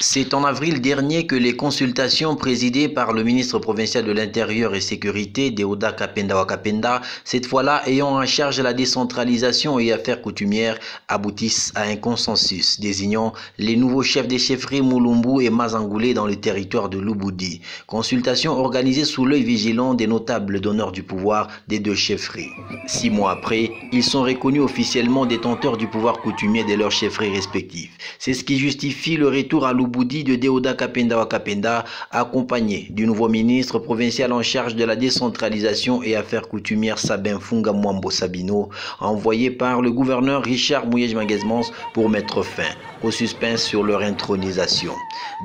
C'est en avril dernier que les consultations présidées par le ministre provincial de l'Intérieur et Sécurité, Deoda Kapenda Wakapenda, cette fois-là ayant en charge la décentralisation et affaires coutumières, aboutissent à un consensus désignant les nouveaux chefs des chefferies Mulumbu et Mazangoulé dans le territoire de Lubudi. Consultation organisée sous l'œil vigilant des notables donneurs du pouvoir des deux chefferies. 6 mois après, ils sont reconnus officiellement détenteurs du pouvoir coutumier de leurs chefferies respectives. C'est ce qui justifie le retour à Lubudi de Deoda Kapenda Wakapenda, accompagné du nouveau ministre provincial en charge de la décentralisation et affaires coutumières Sabin Funga Mwambo Sabino, envoyé par le gouverneur Richard Mouyej Manguesmans pour mettre fin au suspense sur leur intronisation.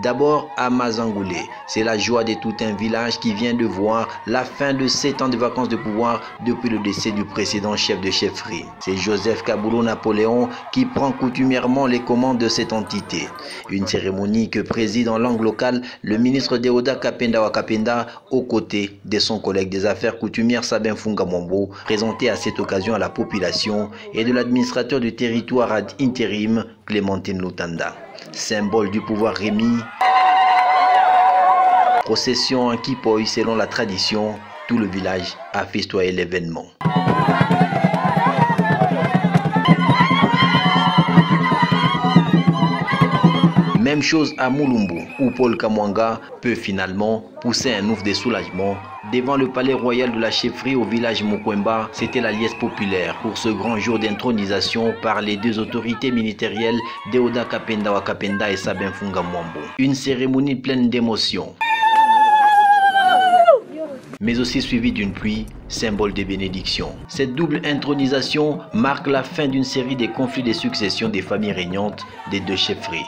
D'abord à Mazangoulé, c'est la joie de tout un village qui vient de voir la fin de 7 ans de vacances de pouvoir depuis le décès du précédent chef de chefferie. C'est Joseph Kaboulou Napoléon qui prend coutumièrement les commandes de cette entité. Une cérémonie que préside en langue locale le ministre Deoda Kapenda Wakapenda aux côtés de son collègue des affaires coutumières Sabin Funga Mwambo, présenté à cette occasion à la population, et de l'administrateur du territoire ad intérim Clémentine Lutanda. Symbole du pouvoir remis, procession en Kipoy selon la tradition, tout le village a festoyé l'événement. Même chose à Mulumbu, où Paul Kamwanga peut finalement pousser un ouf de soulagement. Devant le palais royal de la chefferie au village Mukwemba, c'était la liesse populaire pour ce grand jour d'intronisation par les deux autorités ministérielles Deoda Kapenda Wakapenda et Sabin Funga Mwambo. Une cérémonie pleine d'émotions, mais aussi suivie d'une pluie, symbole de bénédiction. Cette double intronisation marque la fin d'une série de conflits de succession des familles régnantes des deux chefferies.